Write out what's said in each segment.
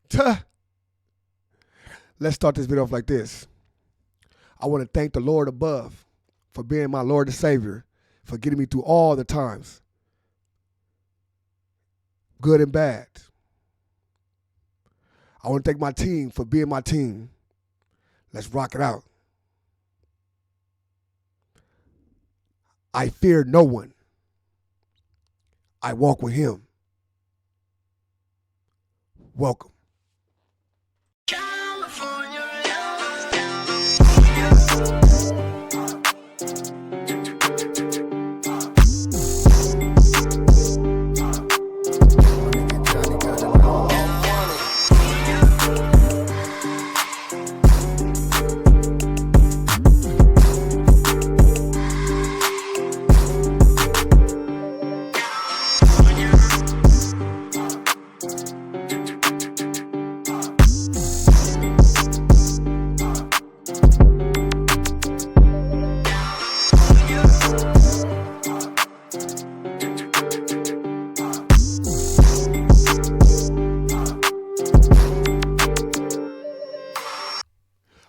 Tuh. Let's start this video off like this. I want to thank the Lord above for being my Lord and Savior, for getting me through all the times, good and bad. I want to thank my team for being my team. Let's rock it out. I fear no one. I walk with him. Welcome.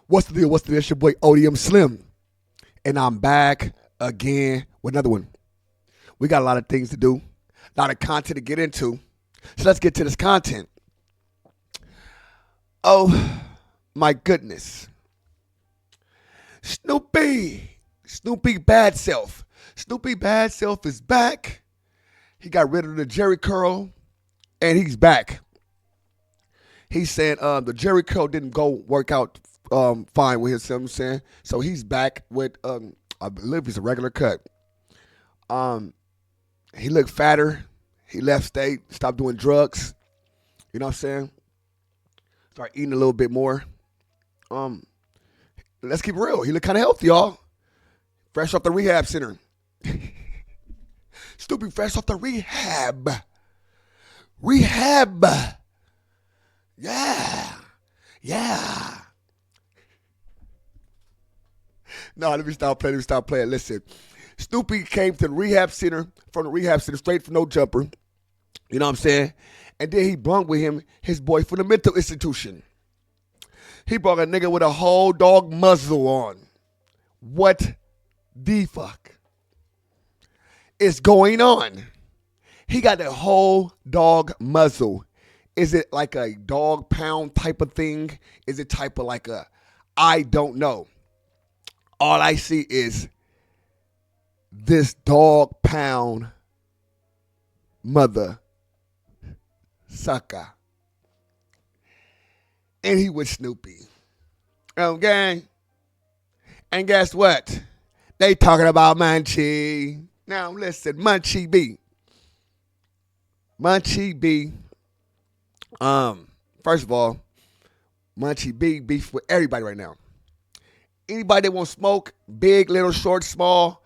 What's the deal? What's the deal? It's your boy ODM Slim. And I'm back again with another one. We got a lot of things to do, a lot of content to get into. So let's get to this content. Oh, my goodness. Snoopy Bad Self. Snoopy Bad Self is back. He got rid of the Jerry curl, and he's back. He's saying the Jerry curl didn't go work out fine with him, you know what I'm saying? So he's back with, I believe it's a regular cut. He looked fatter. He left state, stopped doing drugs. You know what I'm saying? Start eating a little bit more. Let's keep it real. He looked kind of healthy, y'all. Fresh off the rehab center. Stupid fresh off the rehab. Rehab. Yeah. No, let me stop playing. Listen, Snoopy came to the rehab center, from the rehab center, straight from no jumper. You know what I'm saying? And then he brought with him his boy from the mental institution. He brought a nigga with a whole dog muzzle on. What the fuck is going on? He got a whole dog muzzle. Is it like a dog pound type of thing? Is it type of like a, I don't know. All I see is this dog pound mother sucker. And he was Snoopy. Okay? And guess what? They talking about Munchie. Now listen, Munchie B. First of all, Munchie B beef with everybody right now. Anybody that wants smoke, big, little, short, small,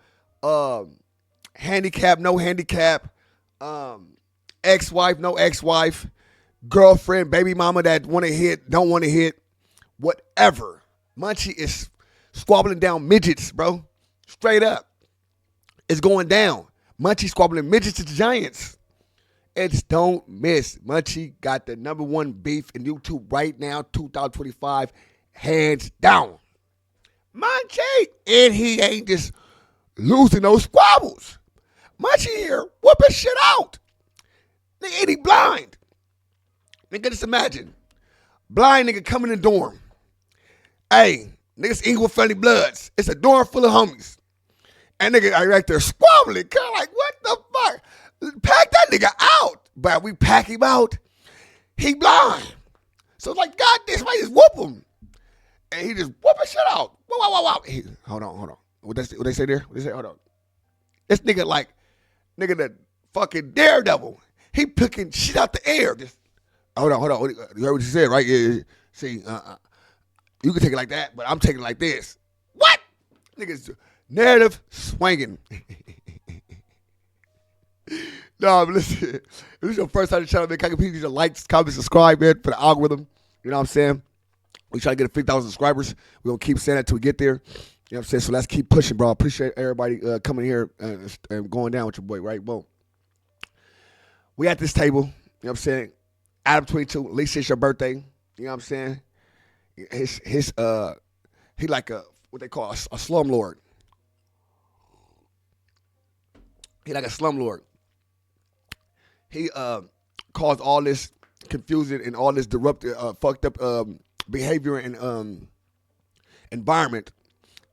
handicap, no handicap, ex-wife, no ex-wife, girlfriend, baby mama that want to hit, don't want to hit, whatever. Munchie is squabbling down midgets, bro. Straight up. It's going down. Munchie squabbling midgets to giants. It's don't miss. Munchie got the number one beef in YouTube right now, 2025, hands down. Munchie, and he ain't just losing those squabbles. Munchie here whooping shit out. Nigga, ain't he blind? Nigga, just imagine. Blind nigga coming in the dorm. Hey, niggas Inglewood Family Bloods. It's a dorm full of homies. And nigga right there squabbling. Kind of like, what the fuck? Pack that nigga out. But we pack him out. He blind. So it's like, God, this way just whoop him. And he just whooping shit out. Wow. Hold on. What they say there? What they say? Hold on. This nigga like, the fucking daredevil. He picking shit out the air. Just, hold on. You heard what he said, right? Yeah. See, you can take it like that, but I'm taking it like this. What? Niggas narrative swinging. No, but listen. If this is your first time to the channel, man, please use your likes, comments, subscribe, man, for the algorithm. You know what I'm saying? We try to get to 50,000 subscribers. We're going to keep saying that till we get there. You know what I'm saying? So let's keep pushing, bro. I appreciate everybody coming here and going down with your boy, right? Boom. We at this table. You know what I'm saying? Adam 22. At least it's your birthday. You know what I'm saying? He like a what they call a slumlord. He like a slumlord. He caused all this confusion and all this disrupted, fucked up behavior and environment,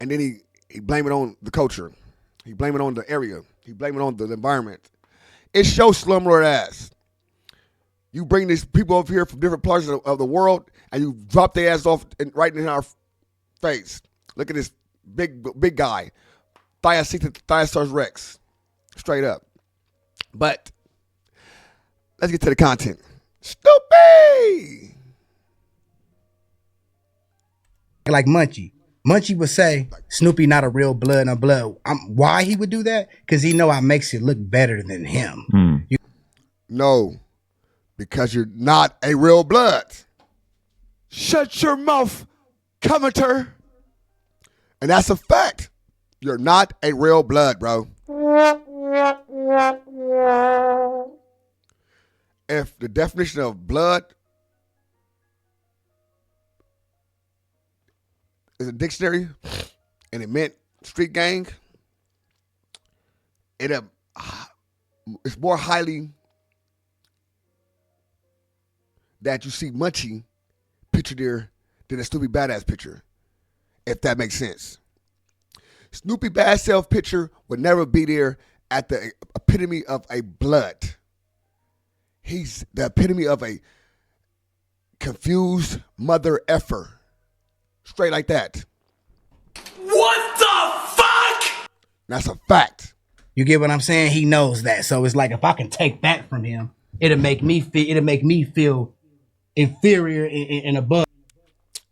and then he blame it on the culture. He blame it on the area. He blame it on the environment. It's your slumlord ass. You bring these people over here from different parts of the world, and you drop their ass off right in our face. Look at this big guy, Thiosaurus Rex, straight up. But let's get to the content. Stupid. Like Munchie. Munchie would say, Snoopy not a real blood and blood. Why he would do that? Because he know I makes it look better than him. No, because you're not a real blood. Shut your mouth, commenter. And that's a fact. You're not a real blood, bro. If the definition of blood is a dictionary and it meant street gang, it's more highly that you see Munchie picture there than a Snoopy Badass picture, if that makes sense. Snoopy Bad Self picture would never be there at the epitome of a blood. He's the epitome of a confused mother effer. Straight like that. What the fuck? That's a fact. You get what I'm saying? He knows that. So it's like if I can take that from him, it'll make me feel inferior and above.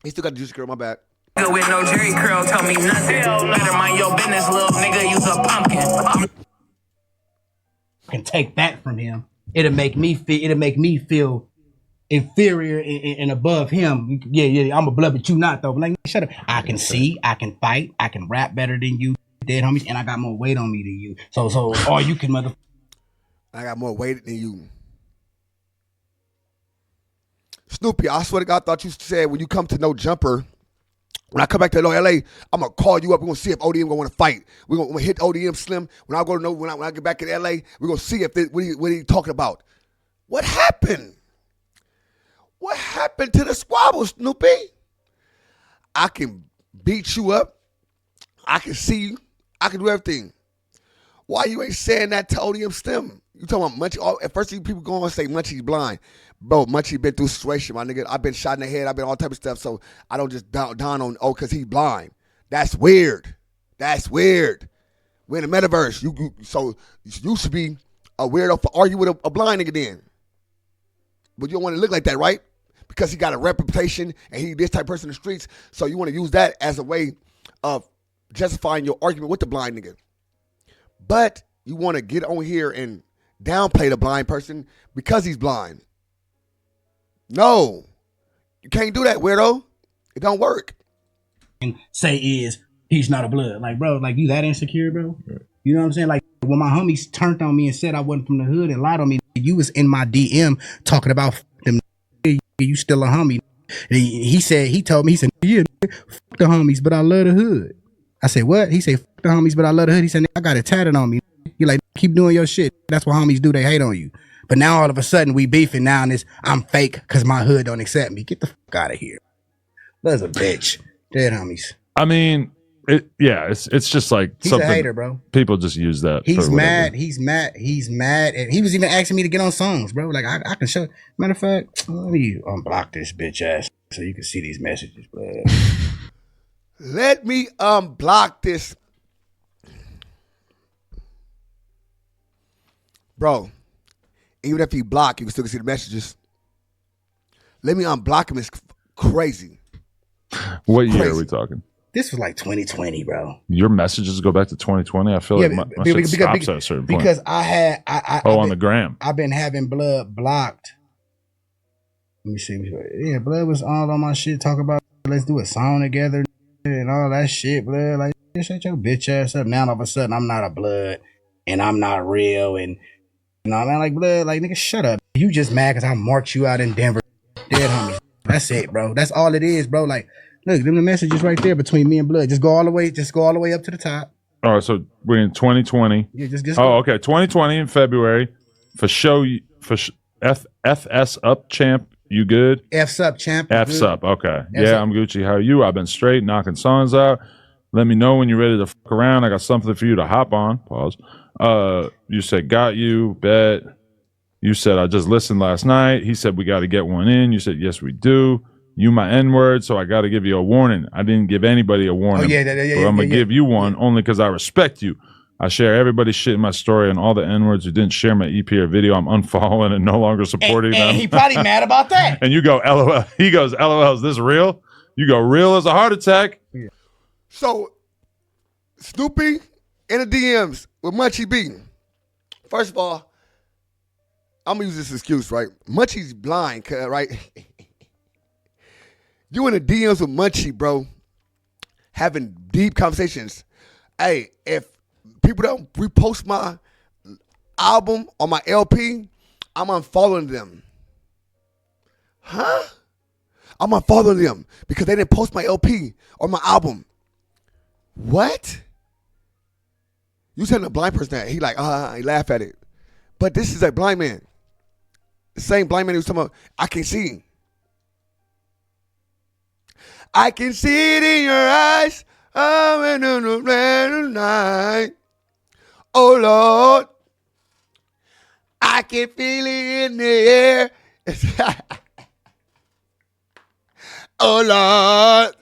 He still got the juicy girl, my bad. With no Jerry curl, tell me nothing. Better mind your business, little nigga. Use a pumpkin. I can take that from him. It'll make me feel inferior and above him. Yeah, I'm a blood, but you not though. Like, shut up. I can see, I can fight, I can rap better than you, dead homies, and I got more weight on me than you. So all you can I got more weight than you. Snoopy, I swear to God, I thought you said when you come to No Jumper, when I come back to LA, I'm gonna call you up. We're gonna see if ODM gonna want to fight. We're gonna hit ODM Slim. When I go to when I get back in LA, we're gonna see if what he talking about. What happened? What happened to the squabble, Snoopy? I can beat you up. I can see you. I can do everything. Why you ain't saying that to ODM Slim? You talking about Munchie? At first, people go and say Munchie's blind. Bro, Munchie been through a situation, my nigga. I've been shot in the head. I've been all type of stuff. So I don't just down on, because he's blind. That's weird. That's weird. We're in the metaverse. So you should be a weirdo for arguing with a blind nigga then. But you don't want to look like that, right? Because he got a reputation and he this type of person in the streets. So you want to use that as a way of justifying your argument with the blind nigga. But you want to get on here and downplay the blind person because he's blind. No. You can't do that, weirdo. It don't work. and say is he's not a blood. Like, bro, like you that insecure, bro? You know what I'm saying? Like when my homies turned on me and said I wasn't from the hood and lied on me, you was in my DM talking about them. You still a homie. And he told me, yeah, fuck the homies, but I love the hood. I said, what? He said, fuck the homies, but I love the hood. He said, I got it tatted on me. He like, keep doing your shit. That's what homies do. They hate on you. But now all of a sudden we beefing now and I'm fake because my hood don't accept me. Get the fuck out of here. That's a bitch. Dead homies. I mean, it's just like he's something a hater, bro. People just use that. He's mad. He's mad. And he was even asking me to get on songs, bro. Like I can show. Matter of fact, let me unblock this bitch ass so you can see these messages, bro. Let me unblock this. Bro, even if he block, you can still see the messages. Let me unblock him. It's crazy. What year are we talking? This was like 2020, bro. Your messages go back to 2020? I feel like my shit stops at a certain point. Because I on the gram. I've been having blood blocked. Let me see. Yeah, blood was all on my shit. Talk about let's do a song together and all that shit, blood. Like, shut your bitch ass up. Now all of a sudden I'm not a blood and I'm not real and you know what I mean? Like blood, like nigga, shut up. You just mad because I marked you out in Denver. Dead homies. That's it, bro. That's all it is, bro. Like, look, them the messages right there between me and Blood. Just go all the way up to the top. All right, so we're in 2020. Yeah, just oh, go. Okay, 2020 in February for show FS up champ. You good? F's up, champ. F's up. Okay. F's yeah, up. I'm Gucci. How are you? I've been straight, knocking songs out. Let me know when you're ready to fuck around. I got something for you to hop on. Pause. You said got you. Bet. You said I just listened last night. He said we got to get one in. You said yes, we do. You my N-word, so I got to give you a warning. I didn't give anybody a warning. Oh yeah, but I'm gonna give you one only because I respect you. I share everybody's shit in my story, and all the N-words who didn't share my EP or video, I'm unfollowing and no longer supporting them. And he probably mad about that. And you go, LOL. He goes, LOL, is this real? You go, real as a heart attack. Yeah. So, Snoopy in the DMs with Munchie B. First of all, I'm going to use this excuse, right? Munchie's blind, right? You in the DMs with Munchie, bro, having deep conversations. Hey, if people don't repost my album or my LP, I'm unfollowing them. Huh? I'm unfollowing them because they didn't post my LP or my album. What? You telling a blind person that. He like, he laugh at it. But this is a blind man. The same blind man who was talking about, I can see. I can see it in your eyes. I'm in the red night. Oh, Lord. I can feel it in the air. Oh, Lord.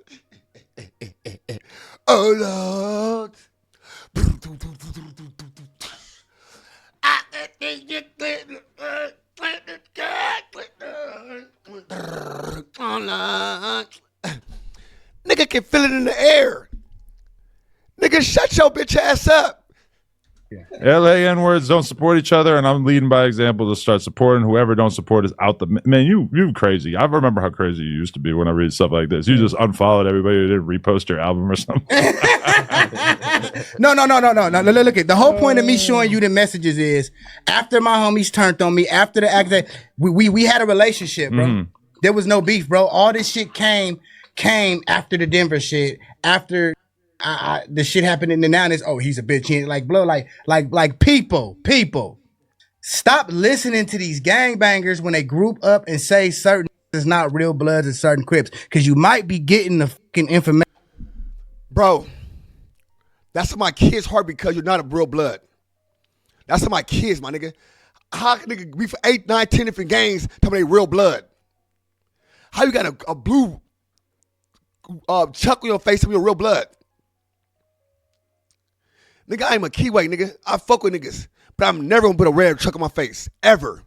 Oh, Lord. I can feel it. Oh, Lord. Nigga can feel it in the air. Nigga, shut your bitch ass up. LA N-words don't support each other, and I'm leading by example to start supporting. Whoever don't support is out the... Man, you crazy. I remember how crazy you used to be when I read stuff like this. You just unfollowed everybody who didn't repost your album or something. No. Look at the whole point of me showing you the messages is after my homies turned on me, after the act that we had a relationship, bro. Mm-hmm. There was no beef, bro. All this shit came after the Denver shit, after the shit happened in the 90s. Oh, he's a bitch. He ain't like blow, like people. Stop listening to these gangbangers when they group up and say certain is not real bloods and certain Crips, because you might be getting the fucking information. Bro, that's in my kid's heart because you're not a real blood. That's in my kids, my nigga. How can nigga be for 8, 9, 10 different gangs tell me they real blood? How you got a blue chuck on your face to be a real blood? Nigga, I am a Kiwi, nigga. I fuck with niggas. But I'm never gonna put a red chuck on my face. Ever.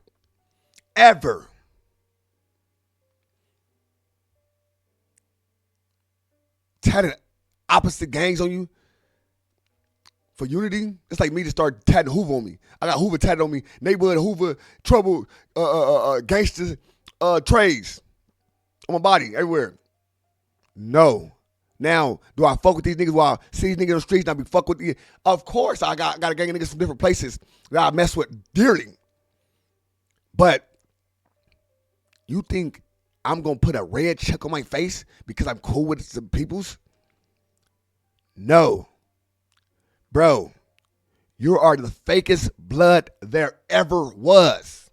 Tatted opposite gangs on you for unity. It's like me to start tatting Hoover on me. I got Hoover tatted on me. Neighborhood Hoover, trouble, gangsters, trades on my body, everywhere. No. Now, do I fuck with these niggas while I see these niggas on the streets and I be fuck with these? Of course, I got a gang of niggas from different places that I mess with dearly. But you think I'm going to put a red check on my face because I'm cool with some peoples? No. Bro, you are the fakest blood there ever was.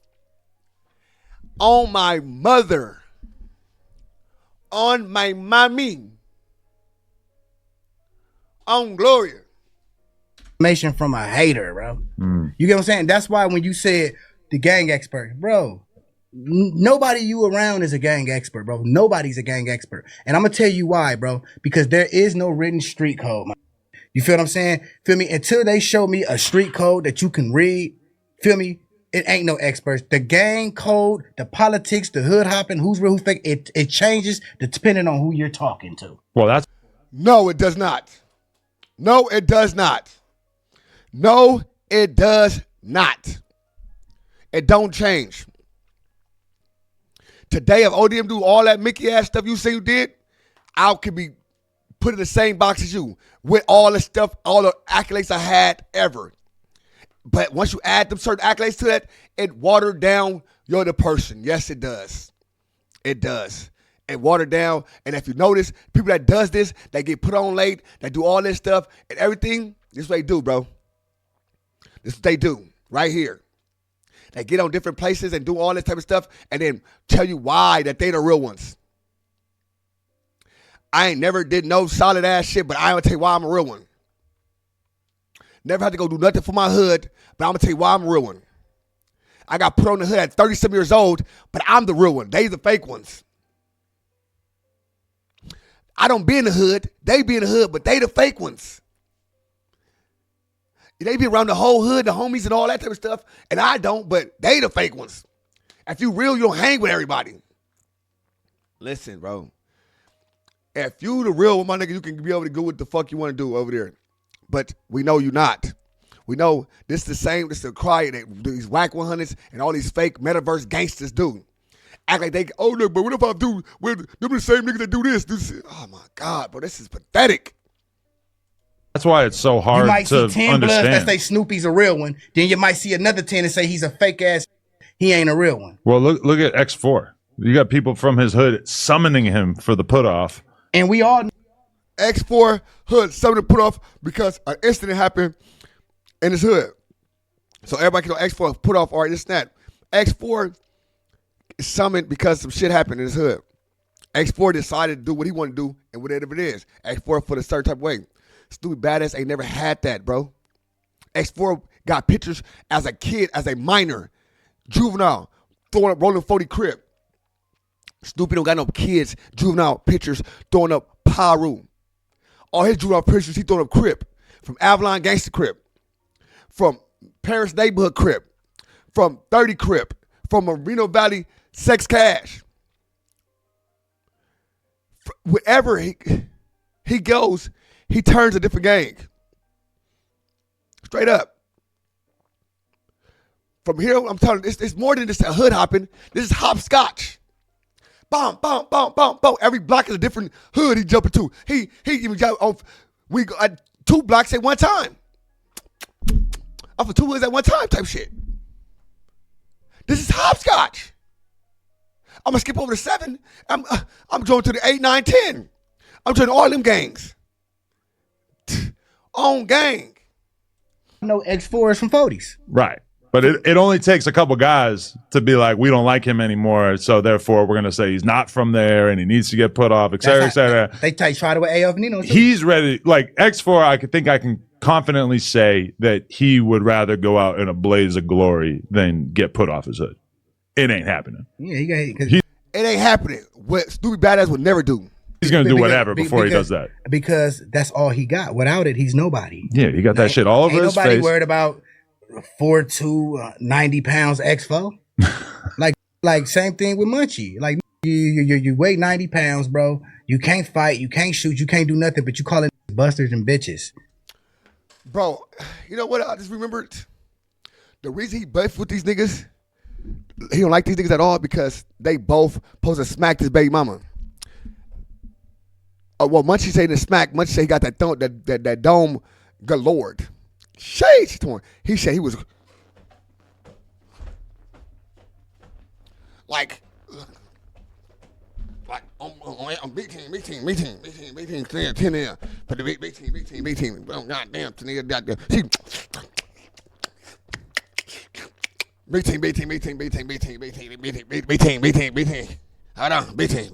On my mother. On my mommy. On Gloria. Information from a hater, bro. You get what I'm saying? That's why when you said the gang expert, bro, nobody you around is a gang expert, bro. Nobody's a gang expert. And I'm going to tell you why, bro. Because there is no written street code, man. You feel what I'm saying? Feel me? Until they show me a street code that you can read, feel me? It ain't no experts. The gang code, the politics, the hood hopping, who's real, who's fake, it changes depending on who you're talking to. Well, that's... No, it does not. No, it does not. No, it does not. It don't change. Today, if ODM do all that Mickey ass stuff you say you did, I could be put in the same box as you with all the stuff, all the accolades I had ever. But once you add them certain accolades to that, it watered down you're the person. Yes, it does. It does. And watered down. And if you notice, people that does this, that get put on late, that do all this stuff and everything, this is what they do, bro. This is what they do right here. They get on different places and do all this type of stuff and then tell you why that they the real ones. I ain't never did no solid ass shit, but I ain't gonna tell you why I'm a real one. Never had to go do nothing for my hood, but I'm gonna tell you why I'm a real one. I got put on the hood at 30-some years old, but I'm the real one. They the fake ones. I don't be in the hood. They be in the hood, but they the fake ones. They be around the whole hood, the homies and all that type of stuff, and I don't, but they the fake ones. If you real, you don't hang with everybody. Listen, bro. If you the real one, my nigga, you can be able to do what the fuck you want to do over there. But we know you not. We know this is the same, this is the cry that these whack 100s and all these fake metaverse gangsters do. Act like they, oh, look, but what if I do, with them the same niggas that do this? Oh, my God, bro, this is pathetic. That's why it's so hard You might to see 10 bloods that understand. say Snoopy's a real one. Then you might see another 10 and say he's a fake ass. He ain't a real one. Well, look at X4. You got people from his hood summoning him for the put off. And we all X4 hood, something to put off because an incident happened in his hood. So everybody can know X4 put off, all right, this and that. X4 is summoned because some shit happened in his hood. X4 decided to do what he wanted to do and whatever it is. X4 for a certain type of way. Stupid badass ain't never had that, bro. X4 got pictures as a kid, as a minor, juvenile, throwing up rolling 40 crib. Stupid don't got no kids, juvenile pictures, throwing up Paru. All his juvenile pictures, he throwing up crib. From Avalon Gangster Crib. From Paris Neighborhood Crib. From 30 Crib. From Moreno Valley Sex Cash. Wherever he goes, he turns a different gang. Straight up. From here, I'm telling you, it's more than just a hood hopping. This is hopscotch. Bum, bum, bum, bum, bum. Every block is a different hood he jumping to. He even jumped on, we at 2 blocks at one time. Off of 2 hoods at one time type shit. This is hopscotch. I'm gonna skip over the 7. I'm going to the 8, 9, 10. I'm joining all them gangs. On gang. know X4 is from 40s. Right. But it only takes a couple guys to be like, we don't like him anymore, so therefore we're going to say he's not from there and he needs to get put off, et cetera, et cetera. They tried with AF Nino too. He's ready. Like X4, I think I can confidently say that he would rather go out in a blaze of glory than get put off his hood. It ain't happening. Yeah, it ain't happening. What Stupid Badass would never do. He's going to do whatever before he does that. Because that's all he got. Without it, he's nobody. Yeah, he got that shit all over his face. Ain't nobody worried about 4'2", 90 pounds X4. like same thing with Munchie. Like you weigh 90 pounds, bro. You can't fight, you can't shoot, you can't do nothing, but you call it busters and bitches. Bro, you know what? I just remembered the reason he beefed with these niggas. He don't like these niggas at all because they both supposed to smack his baby mama. Well, Munchie say the smack. Munchie say he got that dome galore. Shades torn. He said he was like I'm big team, 10 there. But the big team. Oh, goddamn, nigga, goddamn. See, big team. Hold on, big team.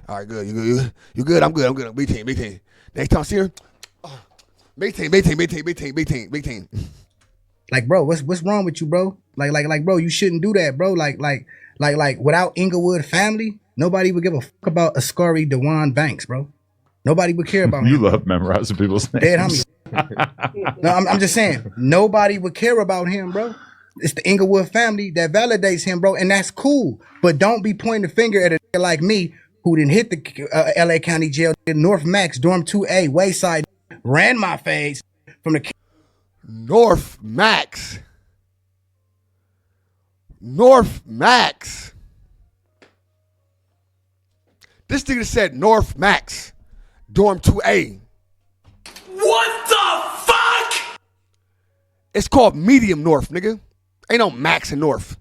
All right, good. You good? I'm good. Big team. Next time I see her, big team. Like, bro, what's wrong with you, bro? Like, bro, you shouldn't do that, bro. Like, without Inglewood family, nobody would give a fuck about Ascari Dewan Banks, bro. Nobody would care about him. You love memorizing people's names. Dead homie. No, I'm just saying, nobody would care about him, bro. It's the Inglewood family that validates him, bro, and that's cool. But don't be pointing the finger at a nigga like me who didn't hit the LA County Jail, North Max, Dorm 2A, Wayside, ran my face from the North Max. This nigga said North Max, Dorm 2A. What the fuck? It's called Medium North, nigga. Ain't no max in North.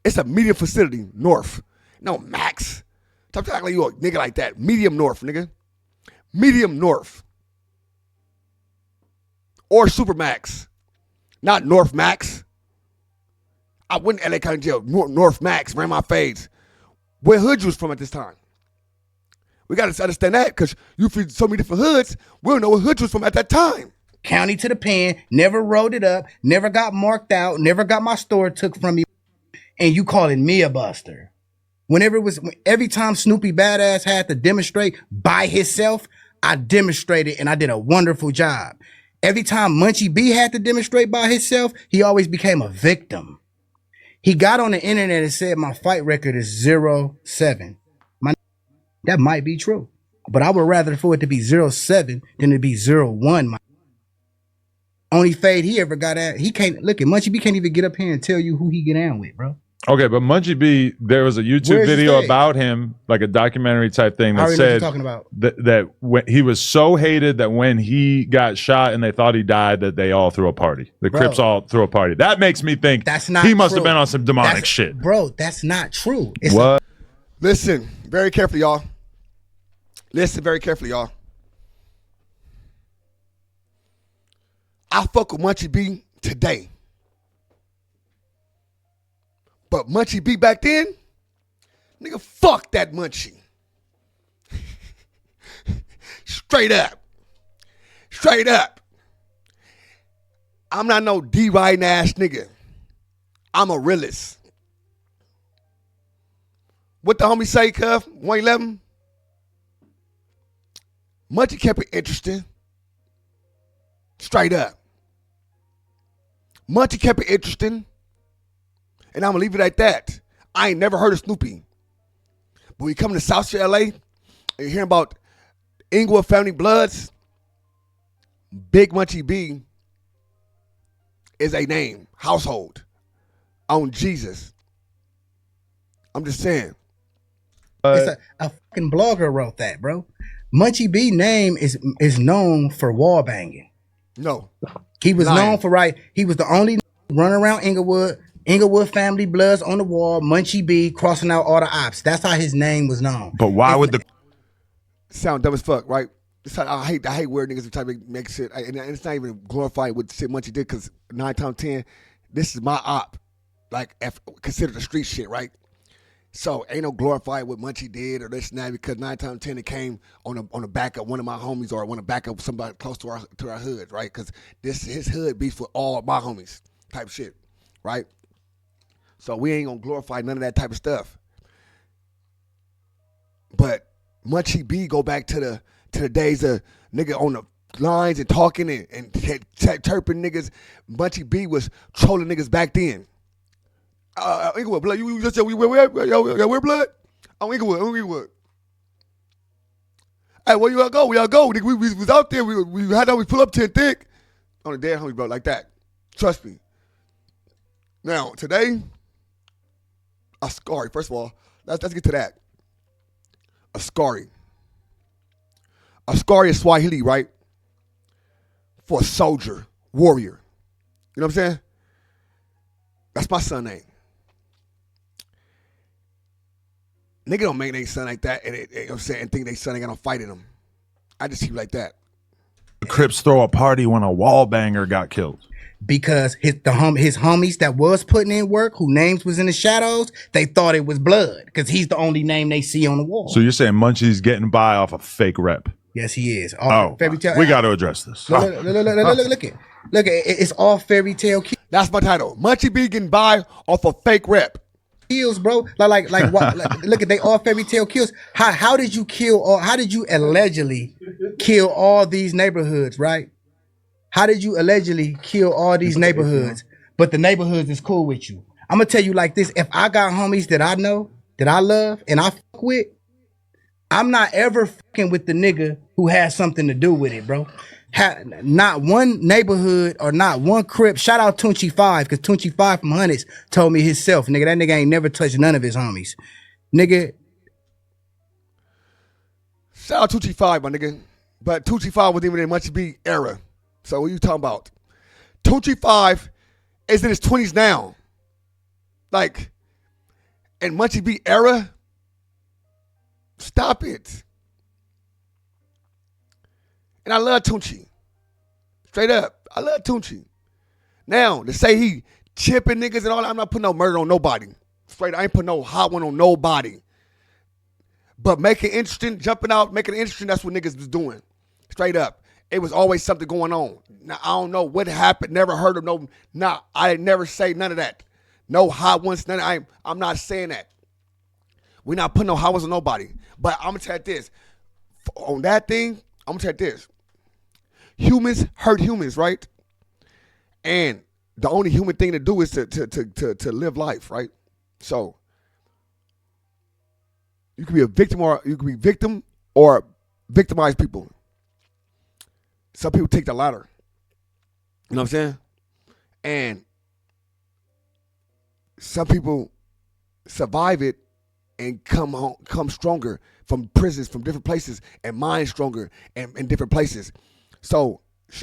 It's a medium facility, North. No max. Stop acting like you a nigga like that. Medium North, nigga. Medium North. Or Supermax. Not North Max. I went to LA County Jail. North Max ran my fades. Where hood you was from at this time? We got to understand that because you feed so many different hoods. We don't know what hood you was from at that time. County to the pen, never wrote it up, never got marked out, never got my store took from me. And you calling me a buster. Every time Snoopy Badass had to demonstrate by himself, I demonstrated and I did a wonderful job. Every time Munchie B had to demonstrate by himself, he always became a victim. He got on the internet and said my fight record is 0-7. That might be true, but I would rather for it to be 0-7 than to be 0-1. Only fade he ever got at, he can't look at Munchie B can't even get up here and tell you who he get down with, bro. Okay, but Munchie B, there was a YouTube video about him, like a documentary type thing that said talking about. that when he was so hated that when he got shot and they thought he died, that they all threw a party. The Crips all threw a party. That makes me think that's not he must true. have been on some demonic shit. Bro, that's not true. It's what? Listen very carefully, y'all. Listen very carefully, y'all. I fuck with Munchie B today. But Munchie B back then, nigga, fuck that Munchie. Straight up. Straight up. I'm not no D-riding ass nigga. I'm a realist. What the homie say, Cuff? 111? Munchie kept it interesting. Straight up. Munchie kept it interesting. And I'm going to leave it at that. I ain't never heard of Snoopy. But when you come to South Shore, LA, and you're hearing about Inglewood Family Bloods, Big Munchie B is a name, household, on Jesus. I'm just saying. It's a fucking blogger wrote that, bro. Munchie B name is known for wall banging. No. He was known for he was the only run around Inglewood Family Bloods on the wall, Munchie B crossing out all the ops. That's how his name was known. But why would the sound dumb as fuck, right? I hate weird niggas who try to make shit, and it's not even glorifying what shit Munchie did, because 9 times 10, this is my op, like considered the street shit, right? So ain't no glorifying what Munchie did or this and that, because 9 times 10 it came on the back of one of my homies or on the back of somebody close to our hood, right? Because his hood beats with all of my homies type shit, right? So we ain't gonna glorify none of that type of stuff. But Munchie B go back to the days of nigga on the lines and talking and chirping niggas. Munchie B was trolling niggas back then. Inglewood, blood. You just said where blood? Oh, Inglewood. Hey, where you all go? We all go. Nigga, we was out there. We had to always pull up 10 thick on the dead homie, bro, like that. Trust me. Now today, Ascari. First of all, let's get to that. Ascari. Ascari is Swahili, right? For a soldier, warrior. You know what I'm saying? That's my son name. Nigga don't make their son like that and, you know what I'm saying, and think they son ain't got no fight in them. I just keep like that. The Crips throw a party when a wall banger got killed? Because his homies that was putting in work, who names was in the shadows, they thought it was blood because he's the only name they see on the wall. So you're saying Munchie's getting by off a fairy rep? Yes, he is. Fairy tale. We got to address this. Look at it's all fairy tale kills. That's my title. Munchie B getting by off a fake rep. Kills, bro. Like what? Look at they all fairy tale kills. How did you kill? Or how did you allegedly kill all these neighborhoods? Right? How did you allegedly kill all these neighborhoods? But the neighborhoods is cool with you. I'm gonna tell you like this: if I got homies that I know, that I love, and I fuck with, I'm not ever fucking with the nigga who has something to do with it, bro. Not one neighborhood or not one crib. Shout out Tunchi 5, because Tunchi 5 from Hunnits told me himself, nigga, that nigga ain't never touched none of his homies. Nigga. Shout out Tunchi 5, my nigga. But Tunchi 5 wasn't even in Munchie B era. So what you talking about? Tunchi 5 is in his 20s now. Like, and Munchie B era, stop it. And I love Tunchi. Straight up, I love Tunchi. Now, to say he chipping niggas and all that, I'm not putting no murder on nobody. Straight, I ain't putting no hot one on nobody. But make it interesting, jumping out, making it interesting, that's what niggas was doing. Straight up. It was always something going on. Now, I don't know what happened. Never heard of no, I never say none of that. No hot ones, none of, I'm not saying that. We're not putting no hot ones on nobody. But I'm going to tell you this. On that thing, I'm going to tell you this. Humans hurt humans, right? And the only human thing to do is to live life, right? So you can be a victim or victimize people. Some people take the latter. You know what I'm saying? And some people survive it and come home, come stronger from prisons, from different places, and mind stronger in different places. So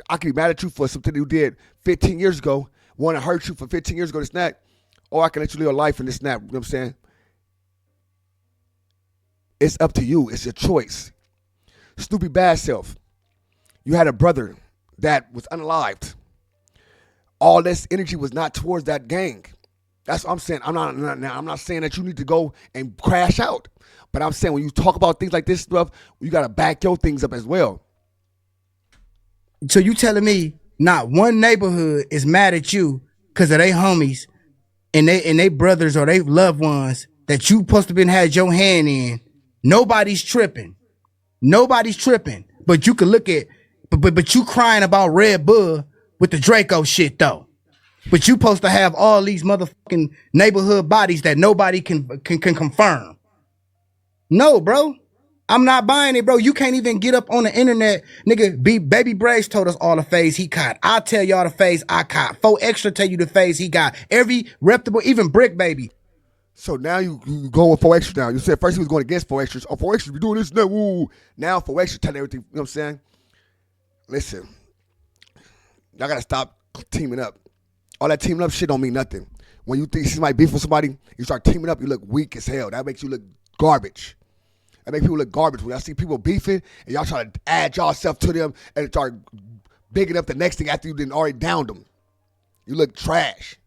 I can be mad at you for something you did 15 years ago, want to hurt you for 15 years ago, this and that, or I can let you live a life in this and that. You know what I'm saying? It's up to you. It's your choice. Snoopy Bad Self. You had a brother that was unalived. All this energy was not towards that gang. That's what I'm saying. I'm not saying that you need to go and crash out. But I'm saying when you talk about things like this stuff, you got to back your things up as well. So you telling me not one neighborhood is mad at you because of they homies and they brothers or they loved ones that you supposed to been had your hand in. Nobody's tripping. Nobody's tripping. But you could look at, but you crying about Red Bull with the Draco shit though. But you supposed to have all these motherfucking neighborhood bodies that nobody can confirm. No, bro. I'm not buying it, bro. You can't even get up on the internet. Nigga, Baby Brace told us all the phase he caught. I'll tell y'all the phase I caught. 4 Extra tell you the phase he got. Every reputable, even Brick Baby. So now you going with 4 Extra now. You said first he was going against 4 Extras. Oh, 4 Extras, we doing this now. Woo. Now 4 Extra telling everything. You know what I'm saying? Listen, y'all got to stop teaming up. All that teaming up shit don't mean nothing. When you think somebody beef with somebody, you start teaming up, you look weak as hell. That makes you look garbage. That makes people look garbage. When I see people beefing and y'all try to add yourself to them and start bigging up the next thing after you didn't already downed them. You look trash.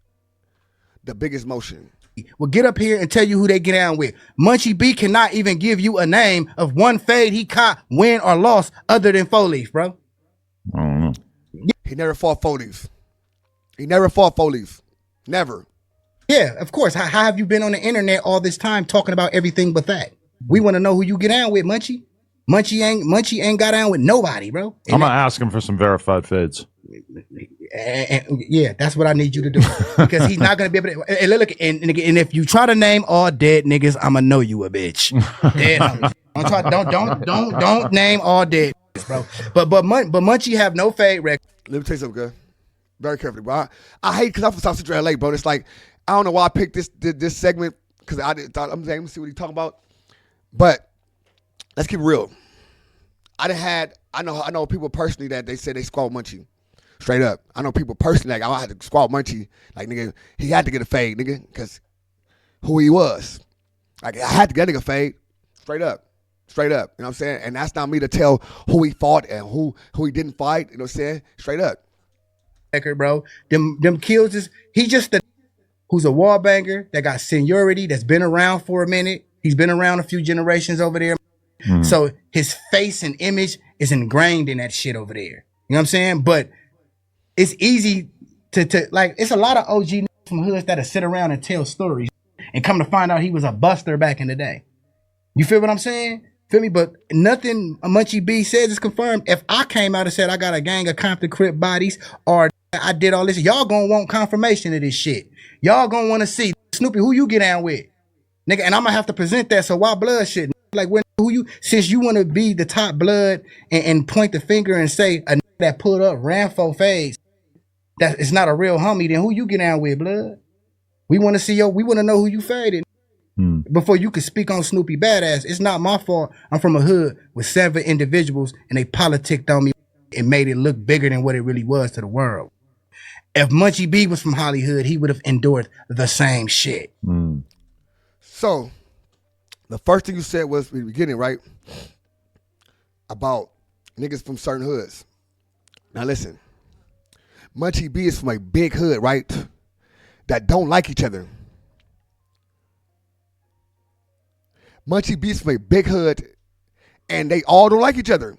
The biggest motion. Well, get up here and tell you who they get down with. Munchie B cannot even give you a name of one fade he caught, win or lost other than 4 Leaf, bro. I don't know. He never fought 4 Leaf. He never fought 4 Leaf. Never. Yeah, of course. How have you been on the internet all this time talking about everything but that? We want to know who you get down with, Munchie. Munchie ain't got down with nobody, bro. I'm gonna ask him for some verified fades. Yeah, that's what I need you to do because he's not gonna be able to. And look, and if you try to name all dead niggas, I'ma know you a bitch. Dead homies. Don't name all dead niggas, bro. But Munchie have no fade record. Let me tell you something, good. Very carefully, bro. I hate because I'm from South Central LA, bro. It's like I don't know why I picked this segment because I thought I'm saying, let me see what he's talking about. But let's keep it real. I know people personally that they say they squad Munchie. Straight up. I know people personally like I had to squad Munchie. Like nigga, he had to get a fade, nigga, because who he was. Like I had to get a nigga fade. Straight up. Straight up. You know what I'm saying? And that's not me to tell who he fought and who he didn't fight. You know what I'm saying? Straight up. Bro. Them kills is he just who's a wall banger that got seniority, that's been around for a minute. He's been around a few generations over there. So his face and image is ingrained in that shit over there. You know what I'm saying? But it's easy to like, it's a lot of OG from hoods that'll sit around and tell stories and come to find out he was a buster back in the day. You feel what I'm saying? Feel me? But nothing Munchie B says is confirmed. If I came out and said I got a gang of Compton Crip bodies or I did all this, y'all gonna want confirmation of this shit. Y'all gonna want to see Snoopy, who you get down with? Nigga, and I'm gonna have to present that. So why blood shit? Like when since you want to be the top blood and point the finger and say a nigga that put up ran 4 fades, that it's not a real homie, then who you get down with, blood? We want to see we want to know who you faded before you could speak on Snoopy Badass. It's not my fault. I'm from a hood with 7 individuals and they politicked on me and made it look bigger than what it really was to the world. If Munchie B was from Hollywood, he would have endured the same shit. So, the first thing you said was in the beginning, right? About niggas from certain hoods. Now listen, Munchie B is from a big hood, right? That don't like each other. Munchie B is from a big hood, and they all don't like each other.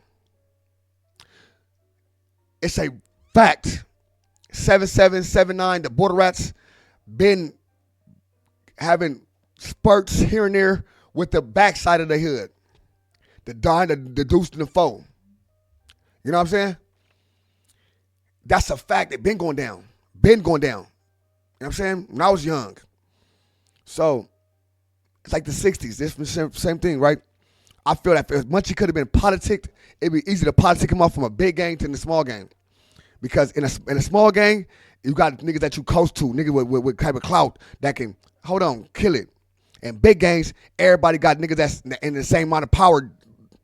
It's a fact. 7'7", 7'9", the border rats been having spurts here and there with the backside of the hood. The deuce and the foe. You know what I'm saying? That's a fact that been going down. Been going down. You know what I'm saying? When I was young. So, it's like the 60s. It's the same thing, right? I feel that if Munchie could have been politicked, it'd be easy to politic him off from a big gang to the small gang. Because in a small gang, you got niggas that you close to, niggas with type of clout that can, kill it. And big gangs, everybody got niggas that's in the same amount of power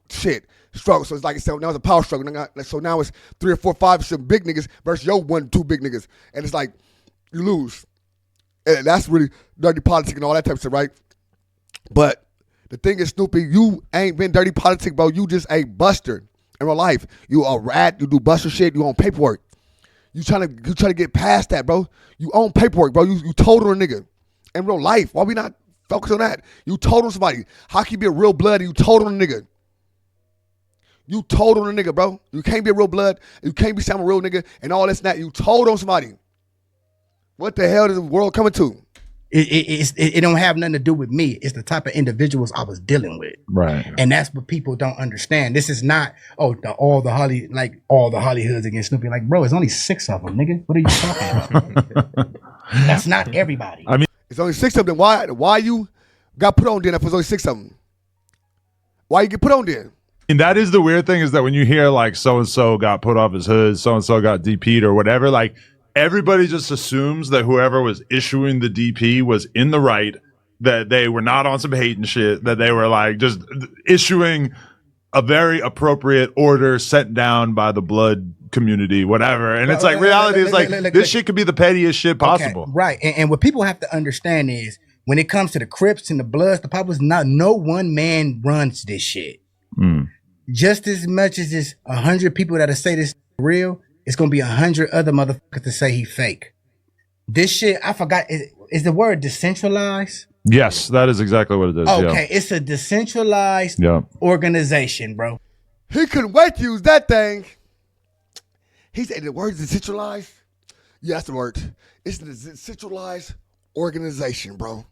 struggle. So it's like, so now it's a power struggle. So now it's 3 or 4, 5, 6 big niggas versus your 1, 2 big niggas. And it's like, you lose. And that's really dirty politics and all that type of stuff, right? But the thing is, Snoopy, you ain't been dirty politics, bro. You just a buster in real life. You a rat. You do buster shit. You own paperwork. You trying to get past that, bro. You own paperwork, bro. You told on a nigga in real life. Why we not focus on that? You told on somebody. How can you be a real blood and you told on a nigga? You told on a nigga, bro. You can't be a real blood. You can't be some real nigga and all this and that. You told on somebody. What the hell is the world coming to? It don't have nothing to do with me. It's the type of individuals I was dealing with. Right. And that's what people don't understand. This is not, all the Hollywoods against Snoopy. Like, bro, it's only 6 of them, nigga. What are you talking about? That's not everybody. I mean, it's only 6 of them. Why you got put on there if there's only 6 of them? Why you get put on there? and that is the weird thing, is that when you hear like so-and-so got put off his hood, so-and-so got DP'd or whatever, like everybody just assumes that whoever was issuing the DP was in the right, that they were not on some hate and shit, that they were like just issuing a very appropriate order sent down by the blood community, whatever. And it's like, reality is like, this shit could be the pettiest shit possible. Okay, right. And what people have to understand is when it comes to the Crips and the Bloods, the Poppers, no one man runs this shit. Just as much as there's 100 people that'll say this real, it's going to be 100 other motherfuckers to say he fake. This shit, I forgot, is the word decentralized? Yes, that is exactly what it is. Okay, it's a decentralized organization, bro. He couldn't wait to use that thing. He said the word decentralized. Yeah, that's the word. It's the decentralized organization, bro.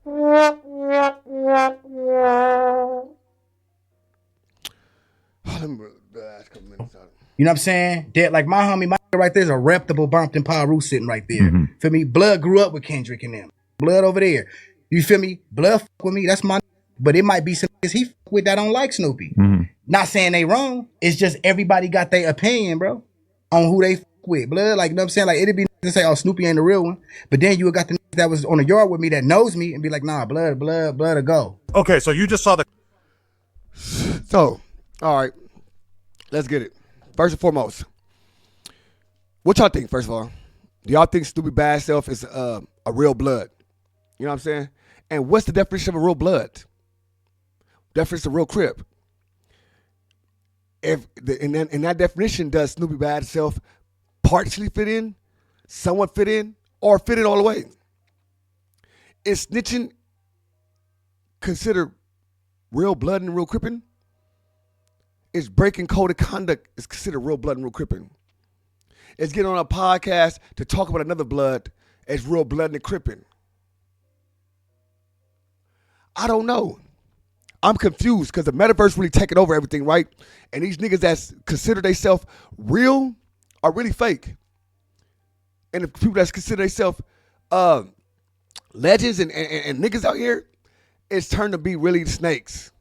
You know what I'm saying? That, like my homie, my right there is a reputable Brompton Paru sitting right there. Feel me? Blood grew up with Kendrick and them. Blood over there. You feel me? Blood fuck with me. That's my. But it might be some niggas he fuck with that don't like Snoopy. Not saying they wrong. It's just everybody got their opinion, bro, on who they fuck with. Blood, like, you know what I'm saying? Like, it'd be to say, oh, Snoopy ain't the real one. But then you got the niggas that was on the yard with me that knows me and be like, nah, blood to go. Okay, so you just saw the. So, all right, let's get it. First and foremost, what y'all think? First of all, do y'all think Snoopy Bad Self is a real blood? You know what I'm saying? And what's the definition of a real blood? Definition of real Crip. If in that definition, does Snoopy Bad Self partially fit in, somewhat fit in, or fit in all the way? Is snitching considered real blood and real cripping? Is breaking code of conduct is considered real blood and real cripping? Is getting on a podcast to talk about another blood as real blood and cripping? I don't know. I'm confused because the metaverse really taking over everything, right? And these niggas that consider themselves real are really fake. And the people that consider themselves legends and niggas out here, it's turned to be really snakes.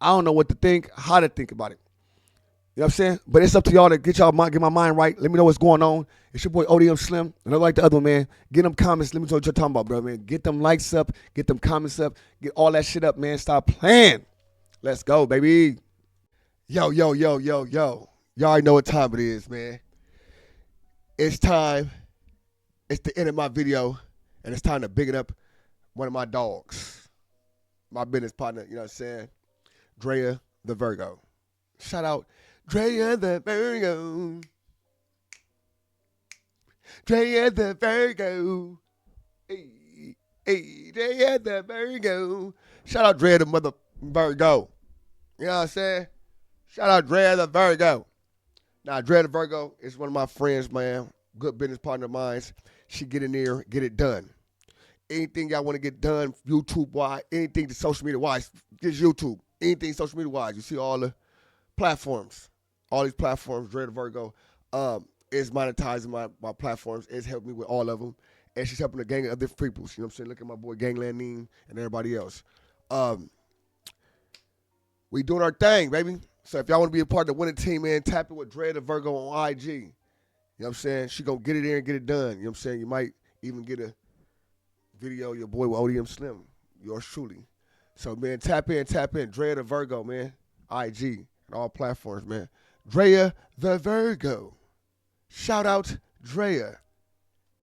I don't know what to think, how to think about it. You know what I'm saying? But it's up to y'all to get my mind right. Let me know what's going on. It's your boy ODM Slim. And I like the other one, man. Get them comments. Let me know what you're talking about, bro, man. Get them likes up. Get them comments up. Get all that shit up, man. Stop playing. Let's go, baby. Yo. Y'all already know what time it is, man. It's time. It's the end of my video. And it's time to big it up one of my dogs. My business partner, you know what I'm saying? Drea the Virgo. Shout out Drea the Virgo. Drea the Virgo. Hey, Drea the Virgo. Shout out Drea the mother Virgo. You know what I'm saying? Shout out Drea the Virgo. Now, Drea the Virgo is one of my friends, man. Good business partner of mine. She get in there, get it done. Anything y'all want to get done, YouTube-wise, anything to social media-wise, just YouTube. Anything social media-wise. You see all the platforms. All these platforms, Drea the Virgo, is monetizing my platforms. It's helping me with all of them. And she's helping a gang of other people. You know what I'm saying? Look at my boy Gangland Neen and everybody else. We doing our thing, baby. So if y'all want to be a part of the winning team, man, tap it with Drea the Virgo on IG. You know what I'm saying? She going to get it there and get it done. You know what I'm saying? You might even get a video of your boy with ODM Slim. Yours truly. So, man, tap in. Drea the Virgo, man. IG and all platforms, man. Drea the Virgo. Shout out Drea.